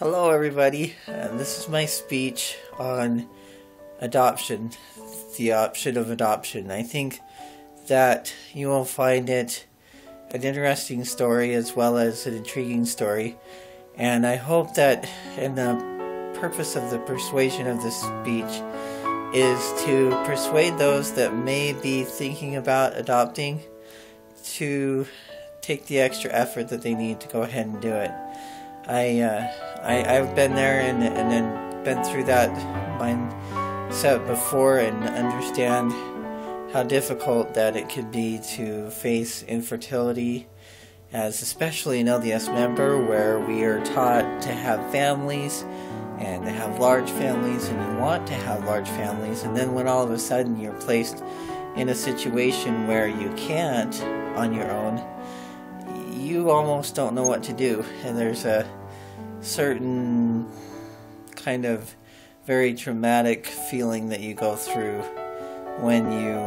Hello, everybody. This is my speech on adoption, the option of adoption. I think that you will find it an interesting story as well as an intriguing story, and I hope that in the purpose of the persuasion of this speech is to persuade those that may be thinking about adopting to take the extra effort that they need to go ahead and do it. I've been there and then been through that mindset before and understand how difficult that it could be to face infertility, as especially an LDS member where we are taught to have families and to have large families, and you want to have large families, and then when all of a sudden you're placed in a situation where you can't on your own, you almost don't know what to do, and there's a certain kind of very traumatic feeling that you go through when you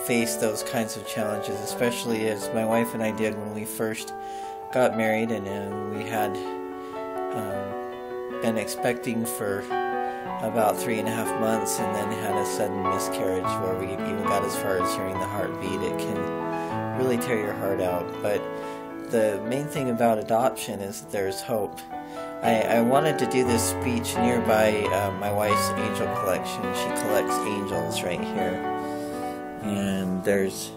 face those kinds of challenges, especially as my wife and I did when we first got married, and we had been expecting for about 3.5 months and then had a sudden miscarriage where we even got as far as hearing the heartbeat. It can really tear your heart out, but the main thing about adoption is that there's hope. I wanted to do this speech nearby my wife's angel collection. She collects angels right here, and there's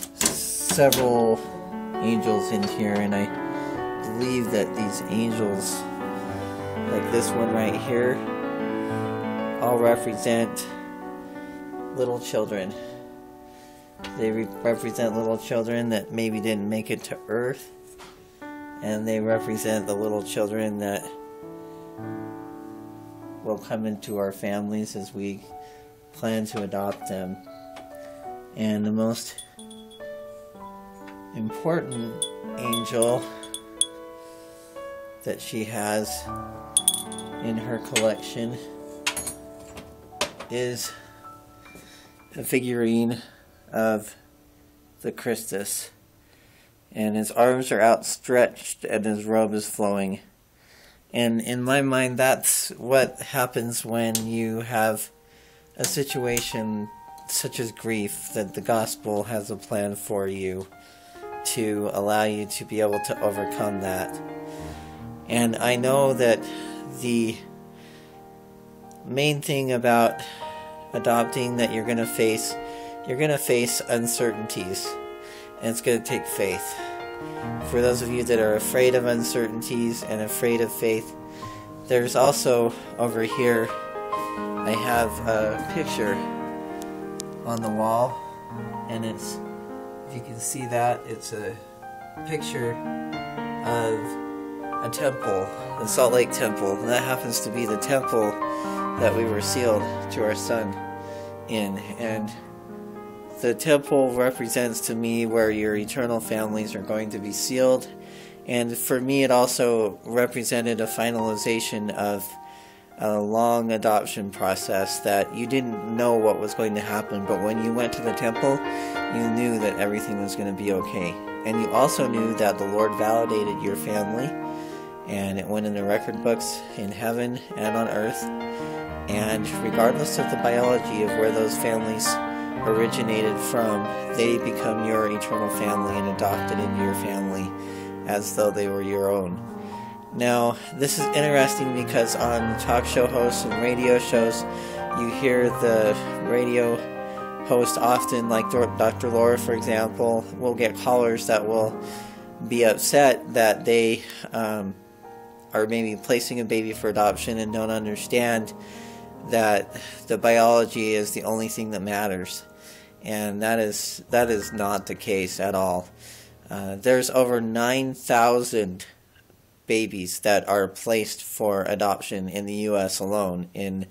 several angels in here, and I believe that these angels, like this one right here, all represent little children. They represent little children that maybe didn't make it to Earth, and they represent the little children that will come into our families as we plan to adopt them. And the most important angel that she has in her collection is a figurine of the Christus, and his arms are outstretched and his robe is flowing. And in my mind, that's what happens when you have a situation such as grief, that the gospel has a plan for you to allow you to be able to overcome that. And I know that the main thing about adopting that you're going to face uncertainties, and it's going to take faith. For those of you that are afraid of uncertainties and afraid of faith, there's also over here, I have a picture on the wall, and it's, if you can see that, it's a picture of a temple, the Salt Lake Temple, and that happens to be the temple that we were sealed to our son in. And the temple represents to me where your eternal families are going to be sealed, and for me it also represented a finalization of a long adoption process that you didn't know what was going to happen, but when you went to the temple, you knew that everything was going to be okay. And you also knew that the Lord validated your family, and it went in the record books in heaven and on earth, and regardless of the biology of where those families originated from, they become your eternal family and adopted into your family as though they were your own. Now, this is interesting because on talk show hosts and radio shows, you hear the radio host often, like Dr. Laura, for example, will get callers that will be upset that they are maybe placing a baby for adoption and don't understand that the biology is the only thing that matters. And that is not the case at all. There's over 9,000 babies that are placed for adoption in the U.S. alone in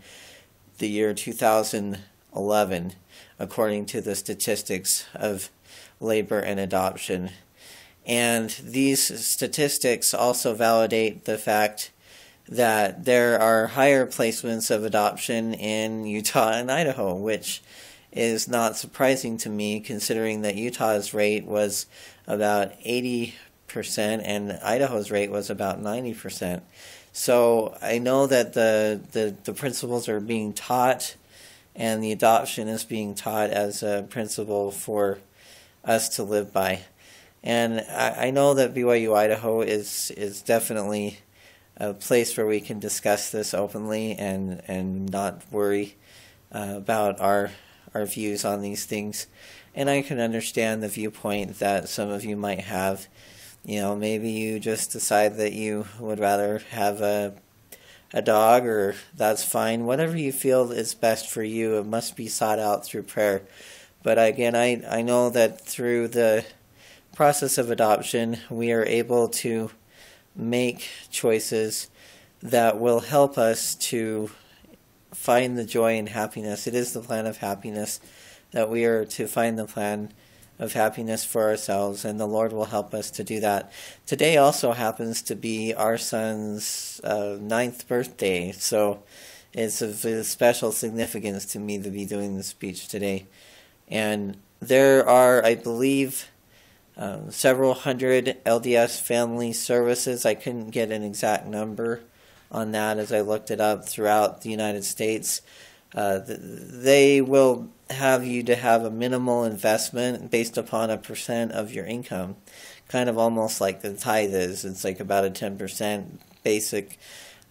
the year 2011, according to the statistics of labor and adoption. And these statistics also validate the fact that there are higher placements of adoption in Utah and Idaho, which is not surprising to me, considering that Utah's rate was about 80 and Idaho's rate was about 90%. So I know that the principles are being taught, and the adoption is being taught as a principle for us to live by. And I know that BYU Idaho is definitely a place where we can discuss this openly and not worry about our views on these things. And I can understand the viewpoint that some of you might have. You know, maybe you just decide that you would rather have a dog, or that's fine. Whatever you feel is best for you, it must be sought out through prayer. But again, I know that through the process of adoption, we are able to make choices that will help us to find the joy and happiness. It is the plan of happiness that we are to find the plan of happiness for ourselves, and the Lord will help us to do that. Today also happens to be our son's 9th birthday, so it's of special significance to me to be doing this speech today. And there are, I believe, several hundred LDS family services. I couldn't get an exact number on that as I looked it up throughout the United States. They will have you to have a minimal investment based upon a % of your income, kind of almost like the tithe is. It's like about a 10% basic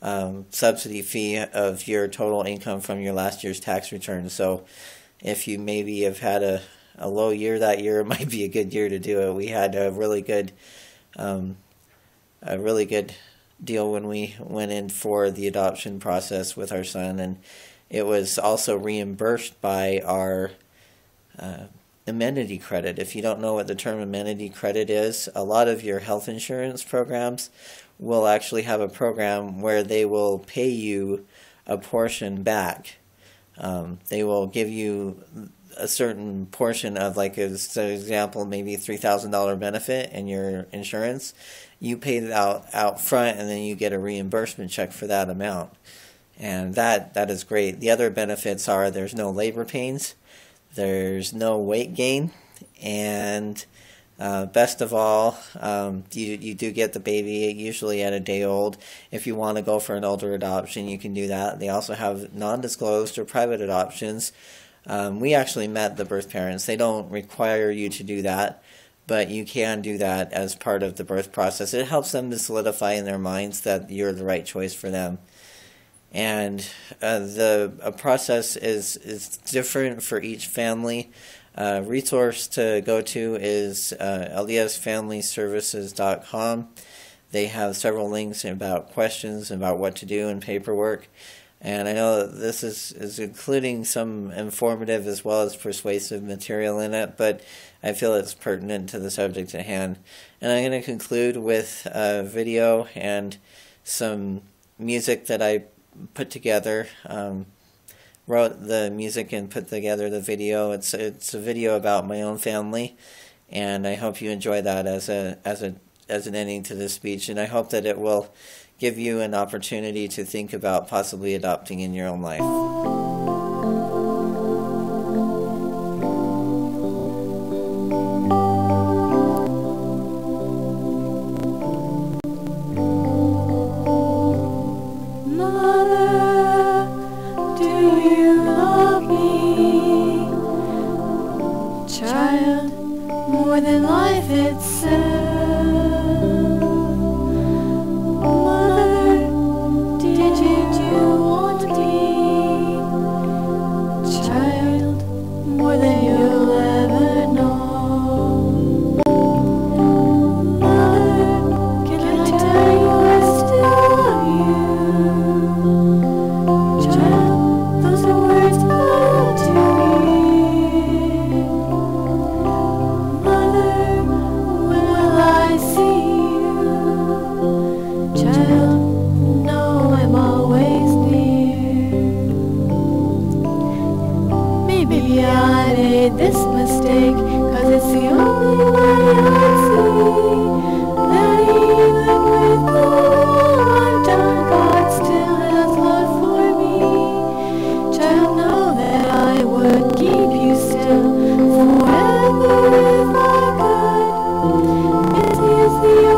subsidy fee of your total income from your last year's tax return. So if you maybe have had a low year that year, it might be a good year to do it. We had a really good deal when we went in for the adoption process with our son, and it was also reimbursed by our amenity credit. If you don't know what the term amenity credit is, a lot of your health insurance programs will actually have a program where they will pay you a portion back. They will give you a certain portion of, like, as an example, maybe $3,000 benefit in your insurance. You pay it out front, and then you get a reimbursement check for that amount. And that is great. The other benefits are there's no labor pains, there's no weight gain, and best of all, you do get the baby usually at a day old. If you want to go for an older adoption, you can do that. They also have non-disclosed or private adoptions. We actually met the birth parents. They don't require you to do that, but you can do that as part of the birth process. It helps them to solidify in their minds that you're the right choice for them. And the process is different for each family. Resource to go to is ldsfamilyservices.com. They have several links about questions about what to do and paperwork. And I know that this is including some informative as well as persuasive material in it, but I feel it's pertinent to the subject at hand. And I'm going to conclude with a video and some music that I put together. Wrote the music and put together the video. It's a video about my own family, and I hope you enjoy that as an ending to this speech. And I hope that it will give you an opportunity to think about possibly adopting in your own life. More than life itself. Mother, did you want me? Child, more than you'll ever know. Mother, can I tell you I still love you? Child, those are words I want to hear. Maybe I made this mistake, 'cause it's the only way I see that even with all I've done, God still has love for me. Child, know that I would keep you still forever if I could. It is the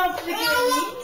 complicated.